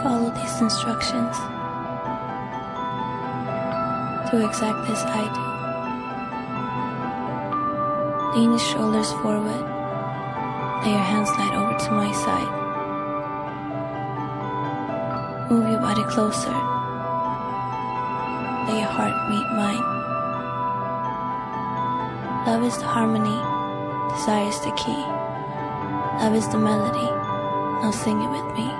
Follow these instructions. Do exactly as I do. Lean your shoulders forward. Let your hands slide over to my side. Move your body closer. Let your heart meet mine. Love is the harmony. Desire is the key. Love is the melody. Now sing it with me.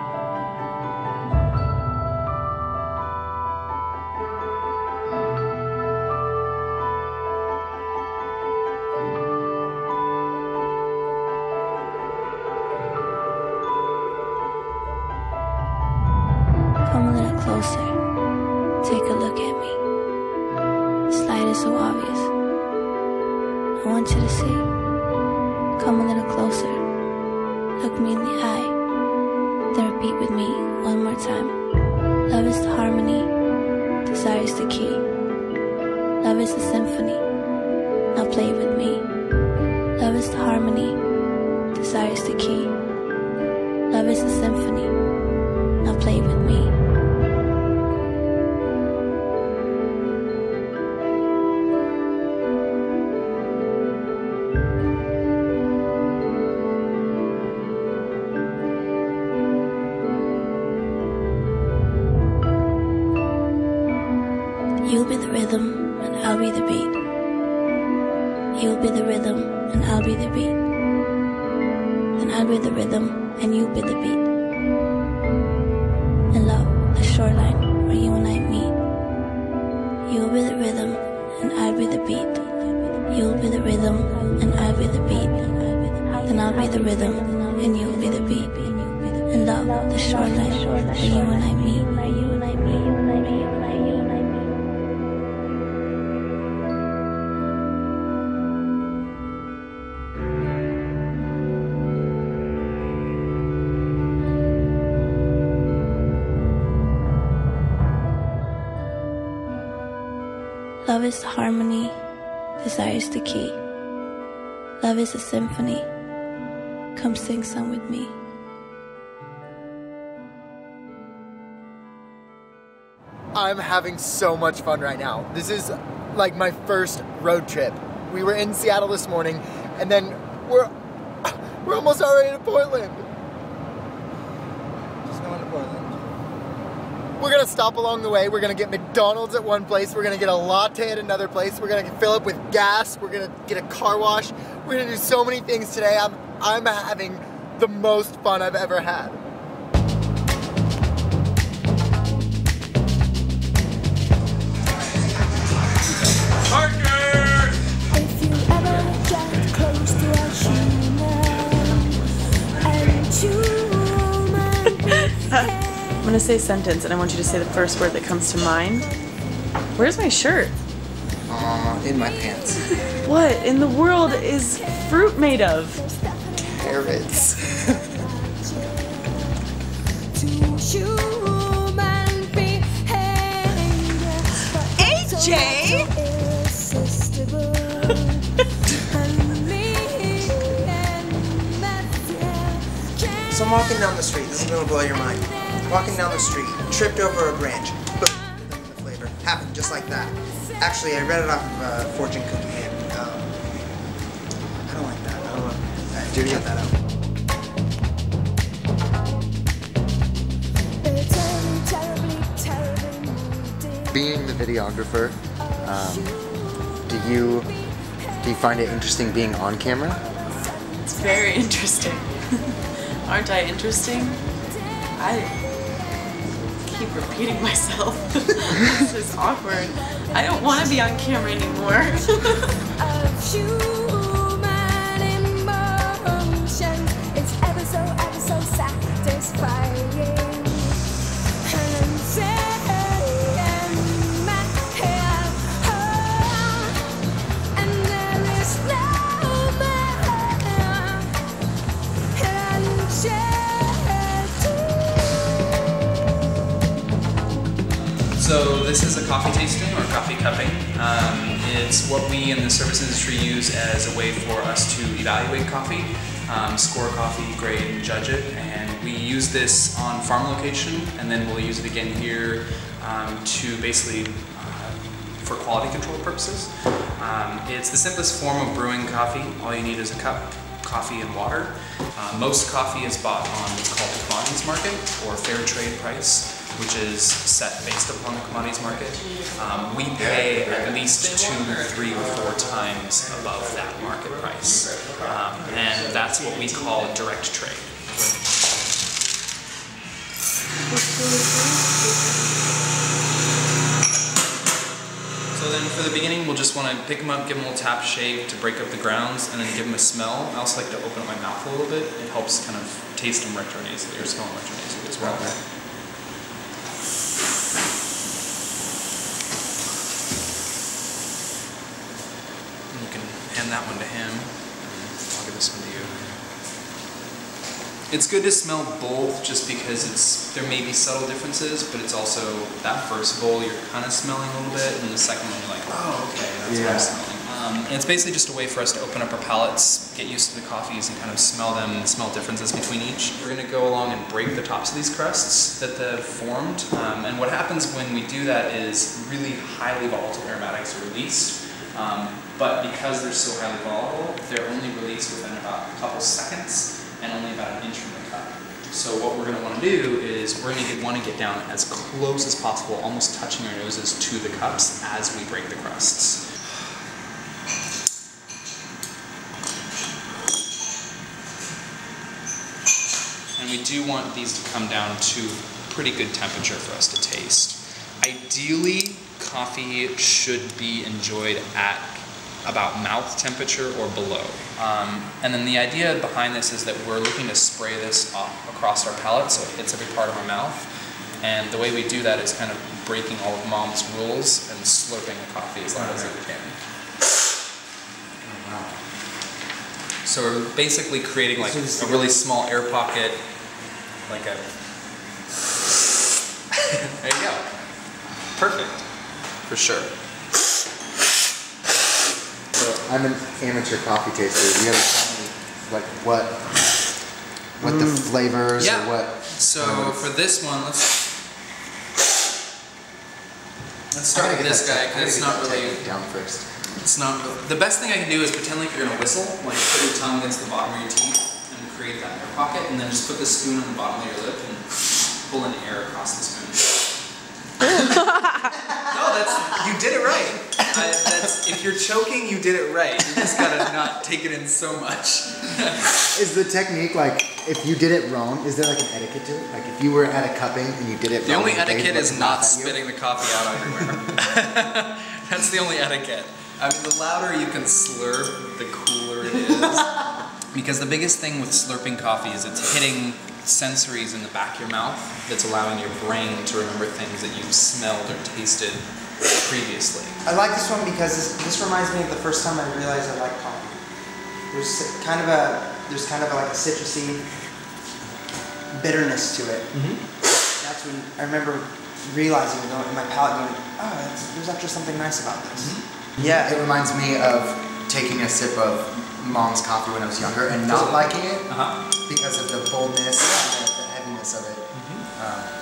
Come a little closer. Take a look at me. This light is so obvious. I want you to see. Come a little closer. Look me in the eye. Then repeat with me one more time. Love is the harmony. Desire is the key. Love is the symphony. Now play with me. Love is the harmony. Desire is the key. Love is the symphony. Now play with me. You'll be the rhythm and I'll be the beat. You'll be the rhythm and I'll be the beat. And I'll be the rhythm and you'll be the beat. And love, the shoreline where you and I meet. You'll be the rhythm and I'll be the beat. You'll be the rhythm and I'll be the beat. Then I'll be the rhythm and you'll be the beat. And love, the shoreline where you and I meet. Love is the harmony, desire is the key. Love is a symphony. Come sing some with me. I'm having so much fun right now. This is like my first road trip. We were in Seattle this morning, and then we're almost already to Portland. Just going to Portland. We're gonna stop along the way. We're gonna get McDonald's at one place. We're gonna get a latte at another place. We're gonna fill up with gas. We're gonna get a car wash. We're gonna do so many things today. I'm having the most fun I've ever had. If you ever get close to a human, I'm gonna say a sentence and I want you to say the first word that comes to mind. Where's my shirt? In my pants. What in the world is fruit made of? Carrots. AJ! So I'm walking down the street. This is gonna blow your mind. Walking down the street, tripped over a branch. Boom. The flavor happened just like that. Actually, I read it off of Fortune Cookie, and I don't like that. I don't want to cut that out. Being the videographer, do you find it interesting being on camera? It's very interesting. Aren't I interesting? I keep repeating myself. This is awkward. I don't want to be on camera anymore. it's ever so satisfying. So this is a coffee tasting or coffee cupping. It's what we in the service industry use as a way for us to evaluate coffee. score coffee, grade, and judge it. And we use this on farm location, and then we'll use it again here to basically for quality control purposes. It's the simplest form of brewing coffee. All you need is a cup, coffee, and water. Most coffee is bought on what's called the commodities market, or fair trade price, which is set based upon the commodities market. We pay at least 2, 3, or 4 times above that market price. And that's what we call direct trade. So then for the beginning, we'll just want to pick them up, give them a little tap shake to break up the grounds, and then give them a smell. I also like to open up my mouth a little bit. It helps kind of taste them retronasally, or smell them retronasally as well. And you can hand that one to him, and I'll give this one to you. It's good to smell both just because there may be subtle differences, but it's also that first bowl you're kind of smelling a little bit, and the second one you're like, oh, okay, that's what I'm smelling. And it's basically just a way for us to open up our palates, get used to the coffees, and kind of smell them and smell differences between each. We're going to go along and break the tops of these crusts that they've formed, and what happens when we do that is really highly volatile aromatics are released, but because they're so highly volatile, they're only released within about a couple seconds, and only about 1 inch from the cup. So what we're going to want to do is we're going to want to get down as close as possible, almost touching our noses to the cups as we break the crusts. And we do want these to come down to a pretty good temperature for us to taste. Ideally, coffee should be enjoyed at about mouth temperature or below. And then the idea behind this is that we're looking to spray this across our palate so it hits every part of our mouth. And the way we do that is kind of breaking all of Mom's rules and slurping the coffee as loud as we can. Oh, wow. So we're basically creating like a really small air pocket, like a... There you go. Perfect. For sure. I'm an amateur coffee taster. You ever tell me like what the flavors or what? So for this one, let's start with this guy because it's not really down first. It's not really, the best thing I can do is pretend like you're gonna whistle, like put your tongue against the bottom of your teeth and create that air pocket, and then just put the spoon on the bottom of your lip and pull in air across the spoon. No, you did it right. If you're choking, you did it right. You just gotta not take it in so much. Is the technique like, if you did it wrong, is there like an etiquette to it? Like if you were at a cupping and you did it wrong. The only etiquette is not spitting the coffee out everywhere. That's the only etiquette. I mean, the louder you can slurp, the cooler it is. Because the biggest thing with slurping coffee is it's hitting sensories in the back of your mouth that's allowing your brain to remember things that you've smelled or tasted previously. I like this one because this reminds me of the first time I realized I like coffee. There's kind of like a citrusy bitterness to it. That's when I remember realizing in my palate going, oh, there's actually something nice about this. Yeah, it reminds me of taking a sip of Mom's coffee when I was younger and not liking it because of the boldness and the heaviness of it.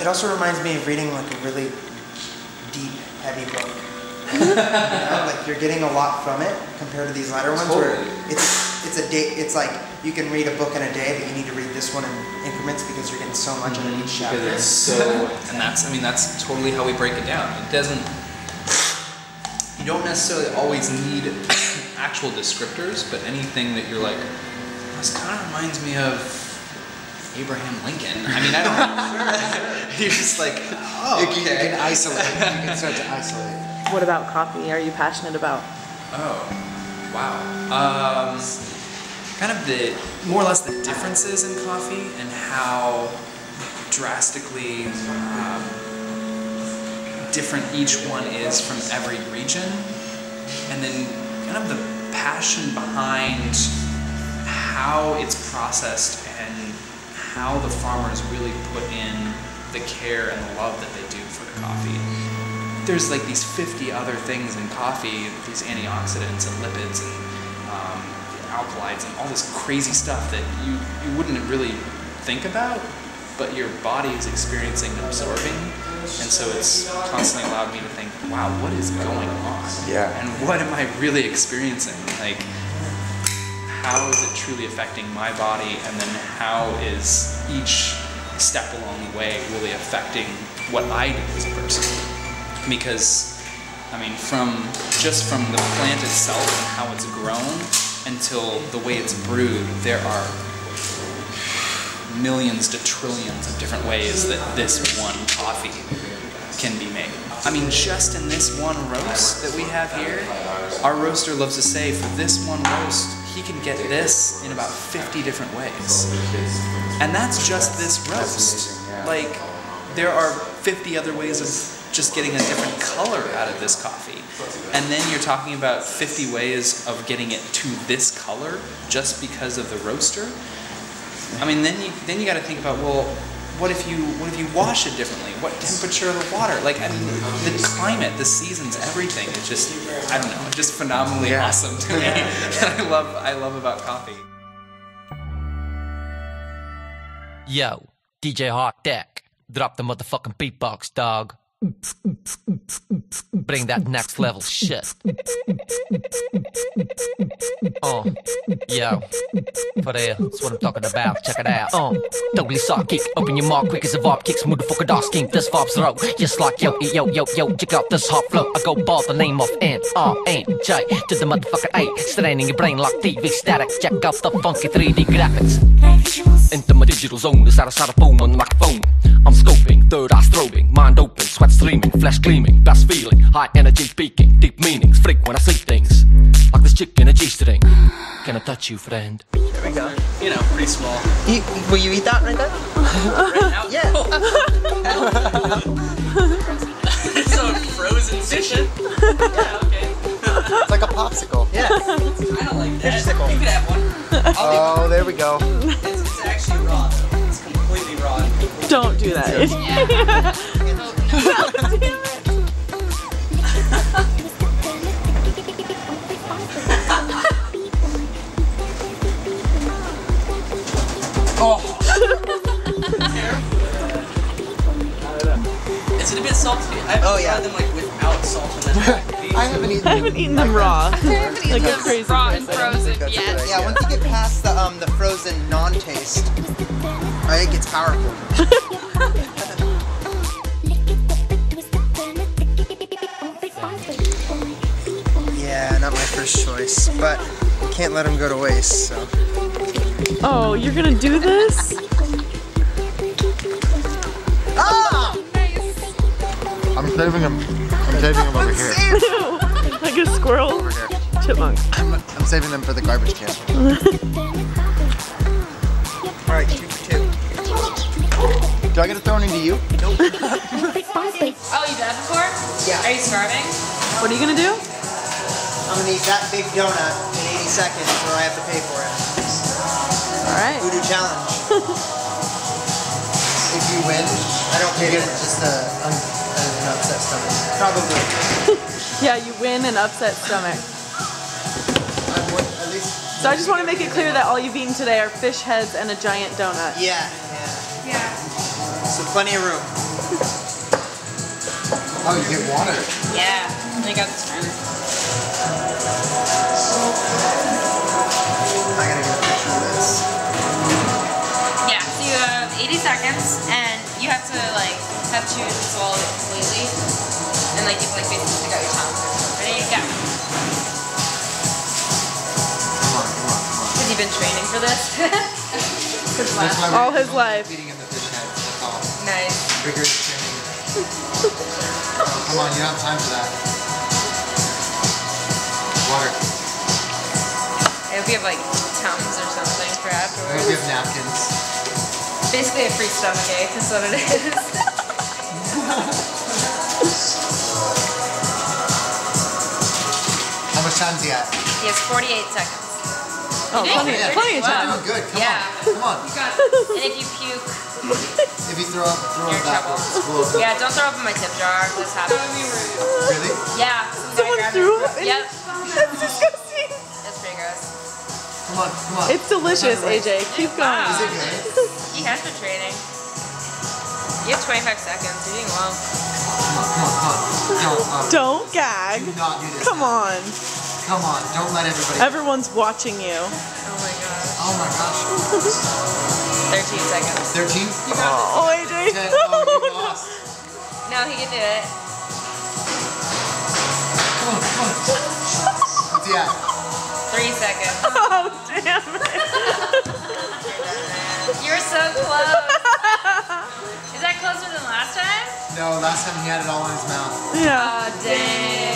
It also reminds me of reading like a really deep, heavy book. You know, like you're getting a lot from it compared to these lighter ones where it's a day. It's like you can read a book in a day, but you need to read this one in increments because you're getting so much in each chapter. Because it's so, and that's totally how we break it down. It doesn't. You don't necessarily always need actual descriptors, but anything that you're like, this kind of reminds me of Abraham Lincoln. I mean, I don't know. You're just like, oh, You can isolate. You can start to isolate. What about coffee? Are you passionate about? Oh, wow. Kind of more or less the differences in coffee and how drastically different each one is from every region, and then kind of the passion behind how it's processed and how the farmers really put in the care and the love that they do for the coffee. There's like these 50 other things in coffee, these antioxidants and lipids, and alkalides and all this crazy stuff that you wouldn't really think about, but your body is experiencing and absorbing. And so it's constantly allowed me to think, wow, what is going on? Yeah. And what am I really experiencing? Like, how is it truly affecting my body? And then how is each step along the way really affecting what I do as a person? Because, I mean, from the plant itself and how it's grown until the way it's brewed, there are millions to trillions of different ways that this one coffee can be made. I mean, just in this one roast that we have here, our roaster loves to say for this one roast, he can get this in about 50 different ways. And that's just this roast. Like, there are 50 other ways of just getting a different color out of this coffee. And then you're talking about 50 ways of getting it to this color just because of the roaster. I mean, then you got to think about, well, what if you wash it differently? What temperature of the water? Like, I mean, the climate, the seasons, everything is just, I don't know, just phenomenally awesome to me. That I love about coffee. Yo, DJ Hawk Deck, drop the motherfucking beatbox, dog. Bring that next level shit. Yo, for real, that's what I'm talking about. Check it out. Totally sock kick, open your mouth quick as a vibe kicks. Motherfucker dog skink, this vibes row. Just like yo, check out this hot flow. I go by the name of N-R-N-J to the motherfucker A. Straining your brain like TV static. Check out the funky 3D graphics. Into my digital zone, this out of boom on the microphone. I'm scoping, third eye strobing, mind open, sweat streaming, flesh gleaming, best feeling, high energy peaking, deep meanings, freak when I see things. Like this chick in a G-string. Can I touch you, friend? There we go. You know, pretty small. Will you eat that right there? Right now? Yeah. It's a frozen fish. Yeah, okay. It's like a popsicle. Yeah. I don't like that. Fishsicle. You could have one. Oh, there we go. It's actually raw, though. It's completely raw. Don't do that. Is it a bit salty? I've tried them like without salt and then I haven't eaten them raw. Like a crazy raw and person. frozen, yes. Yeah, once you get past the frozen non-taste, it gets powerful. Yeah, not my first choice, but can't let them go to waste, so. Oh, you're gonna do this? Ah! I'm saving him. I'm saving him over here. Like a squirrel? Over here. Chipmunk. I'm saving them for the garbage can. Alright, 2 for 2. Do I get it thrown into you? Nope. Oh, you done that before? Yeah. Are you starving? What are you gonna do? I'm gonna eat that big donut in 80 seconds or I have to pay for it. Alright. Voodoo challenge. If you win, I don't you pay get for it. just an upset stomach. Probably. Yeah, you win an upset stomach. At least. So I just want to make it clear that all you've eaten today are fish heads and a giant donut. Yeah. So plenty of room. Oh, you get water. Yeah. I got this one. I gotta get a picture of this. Yeah, so you have 80 seconds and you have to like have to swallow it completely. And like you have like basically stick out your tongue. Ready? Go. Come on. Have you been training for this? That's why we're All his life. Feeding him the fish heads. That's all. Nice. Rigorous training. Come on, you don't have time for that. Water. I hope you have like Tums or something for I afterwards. hope you have napkins. Basically a free stomach ache, that's what it is. How much time's he at? He has 48 seconds. Oh, You did plenty, good. plenty of Wow. time. Oh, good. Come Yeah. on. Come on. You got it. And if you puke, If you throw up you're in trouble. backwards, we'll open. Yeah, don't throw up in my tip jar. This happens. Really? Yeah. Someone threw up in Yep. That's disgusting. That's pretty gross. Come on, come on. It's delicious, AJ. Keep going. Is it good? He has been training. You have 25 seconds. You're doing well. Come on. Don't gag. Do not do this. Come on. Come on, don't let everybody. Everyone's watching you. Oh my gosh. Oh my gosh. 13 seconds. 13? You Oh, AJ. 10. Oh, you lost. No, he can do it. Come on, come on. What's he at? 3 seconds. Oh, damn it. You're so close. Is that closer than last time? No, last time he had it all in his mouth. Yeah. Oh, dang.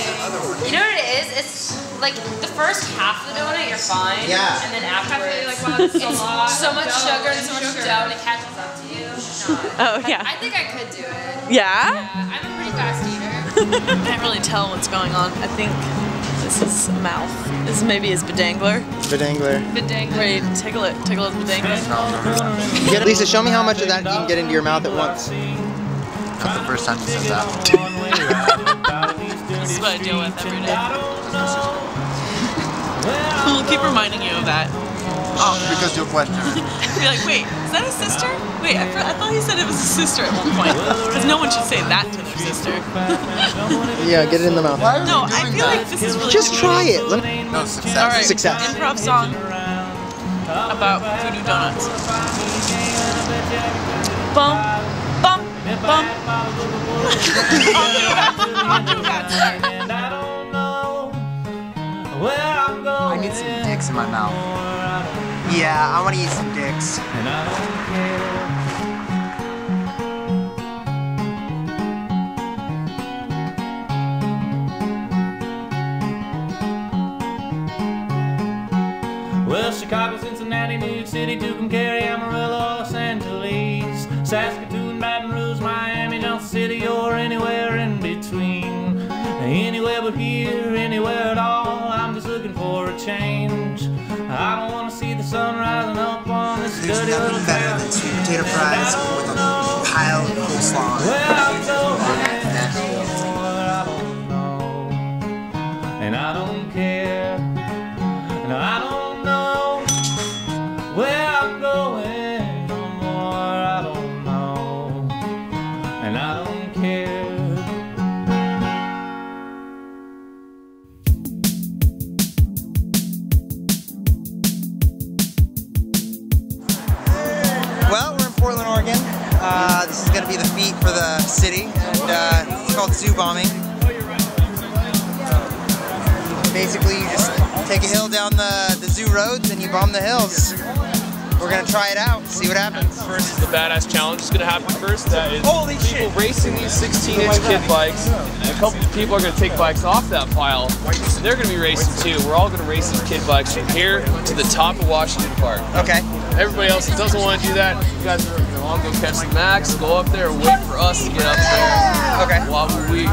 You know what it is? It's like the first half of the donut, you're fine. Yeah. And then afterwards, like, wow, it's so much sugar and so much dough, and it catches up to you. Oh, yeah. I think I could do it. Yeah? I'm a pretty fast eater. I can't really tell what's going on. I think this is a mouth. This is maybe his bedangler. Bedangler. Wait, take a look. Take a look at bedangler. Lisa, show me how much of that you can get into your mouth at once. That's the first time you said that. This is what I deal with every day. We'll keep reminding you of that. Oh, because you'll question her. Be like, wait, is that a sister? Wait, I thought he said it was a sister at one point. Because no one should say that to their sister. Yeah, get it in the mouth. No, I feel like this is really Just try it. No, success. All right, Success. Improv song about voodoo donuts. Bump, bump, bump. I'll do that, sir. I need some dicks in my mouth. Yeah, I want to eat some dicks. Well, Chicago, Cincinnati, New York City, Tucumcari, Amarillo, Los Angeles, Saskatoon, Baton Rouge, Miami, Johnson City, or anywhere in between. Anywhere but here, anywhere at all, I'm just looking for a change. I don't want to see the sun rising up on this There's dirty little nothing better town. than sweet potato fries with a pile of coleslaw. Well, I'm going anymore, I don't know, and I don't care, and I don't know where I'm going no more, I don't know, and I don't care. Well, we're in Portland, Oregon. This is going to be the feat for the city, and it's called zoo bombing. Basically, you just take a hill down the zoo roads and you bomb the hills. We're going to try it out, see what happens. First is the badass challenge is going to happen first. That is Holy people shit. racing these 16-inch kid bikes. And a couple of people are going to take bikes off that pile. And they're going to be racing too. We're all going to race these kid bikes from here to the top of Washington Park. Okay. Everybody else that doesn't want to do that, you guys are going to all go catch the Max, go up there, wait for us to get up there. Okay. While we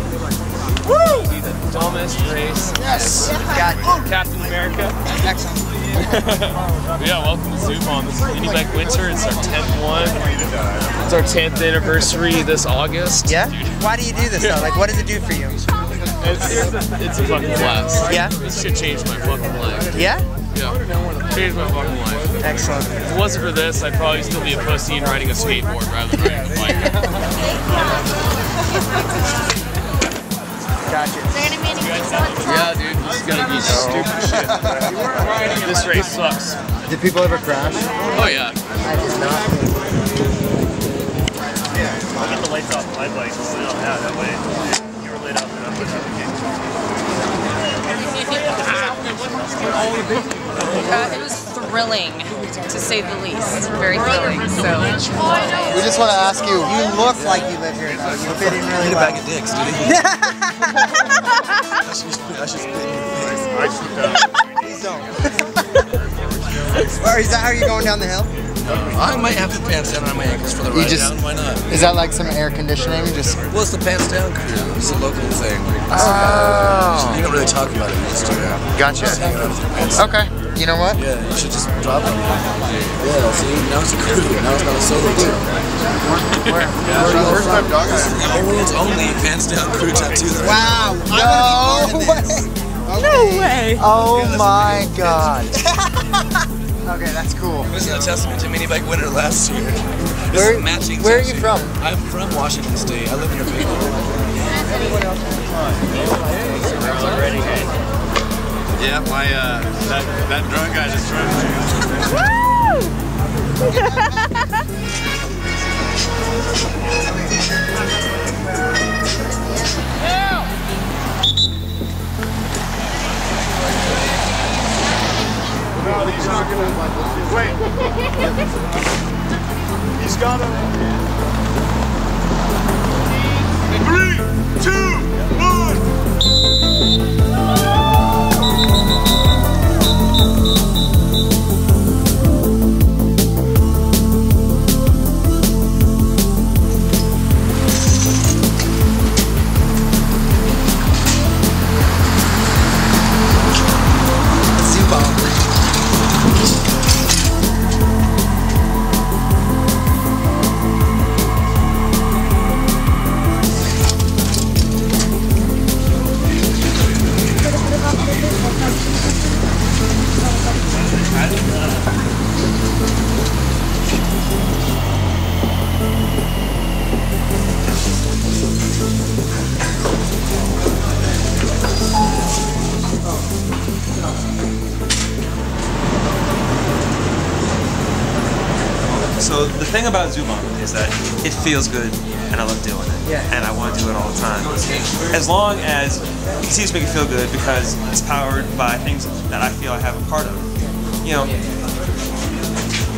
be the dumbest race. Yes. Got it. Captain America. Excellent. Yeah, welcome to Zoo Bomb. This is Mini Bike Winter. It's our 10th one. It's our 10th anniversary this August. Yeah? Why do you do this though? Like, what does it do for you? It's a fucking blast. Yeah? This shit changed my fucking life. Yeah? Yeah. Changed my fucking life. Excellent. If it wasn't for this, I'd probably still be a pussy and riding a skateboard rather than riding a bike. Gotcha. Yeah, dude. This is gonna be stupid shit. This race sucks. Did people ever crash? Oh yeah. I did not. I'll get the lights off my bike, so yeah, that way you were lit up and I'm with you. It was thrilling, to say the least. Very thrilling. So We just want to ask you. You look like you live here though. You fit in really well. Bag of dicks, dude. I should spit in your face. Please don't. Or is that how you're going down the hill? I might have the pants down on my ankles for the ride down. Why not? Is that like some air conditioning? Just. Well, it's the pants down crew. It's a local thing. Oh. You don't really talk about it. You just do it. Gotcha. Just hang out with your pants down. Okay. You know what? Yeah, you should just drop them. Yeah, see, now it's a crew. Now it's not a solo team. First time dog. World's only pants down crew tattoo. Wow. No way. No way. Oh my god. Okay, that's cool. This is a testament to Mini Bike winner last year. This is matching. Where are you from? I'm from Washington State. I live in a big Yeah, my that drunk guy just drove No, he's not gonna. Wait. He's got him. 3, 2, So the thing about Zubon is that it feels good and I love doing it. Yeah. And I want to do it all the time. As long as it continues to make it feel good because it's powered by things that I feel I have a part of. You know,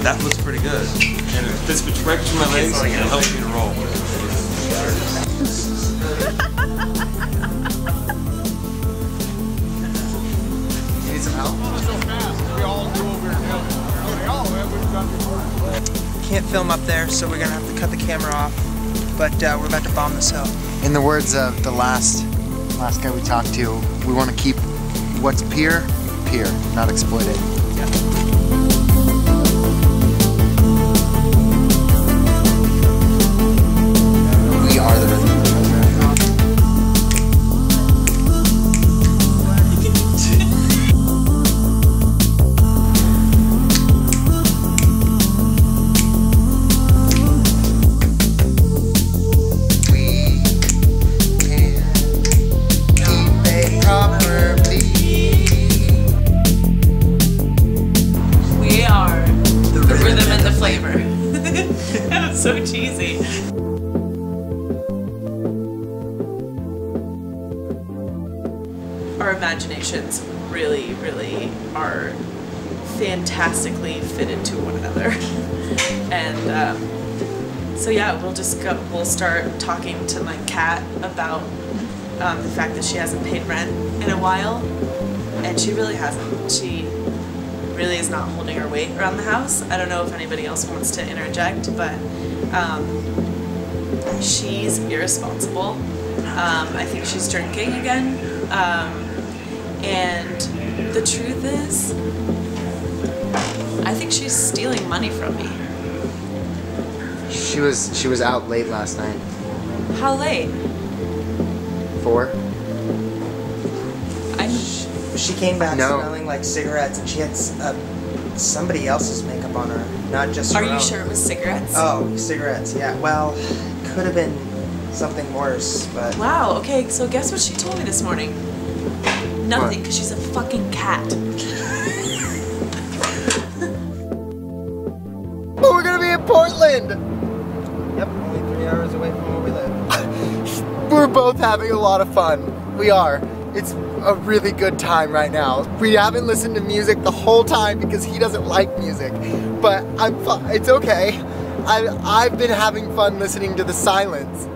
that looks pretty good. And it fits right between my legs and it helps me to roll. You need some help? Can't film up there, so we're gonna have to cut the camera off. But we're about to bomb this hill. In the words of the last guy we talked to, we want to keep what's pure, not exploited. We are the rhythm. That's so cheesy. Our imaginations really, really are fantastically fitted to one another. And so yeah, we'll start talking to my cat about the fact that she hasn't paid rent in a while. And she really hasn't. She really is not holding her weight around the house. I don't know if anybody else wants to interject, but she's irresponsible. I think she's drinking again. And the truth is, I think she's stealing money from me. She was out late last night. How late? 4. She came back smelling like cigarettes, and she had somebody else's makeup on her, not just her own. Are you sure it was cigarettes? Oh, cigarettes, yeah. Well, could have been something worse, but... Wow, okay, so guess what she told me this morning? Nothing, because she's a fucking cat. But we're gonna be in Portland! Yep, only 3 hours away from where we live. We're both having a lot of fun. We are. It's a really good time right now. We haven't listened to music the whole time because he doesn't like music, but it's okay. I've been having fun listening to the silence.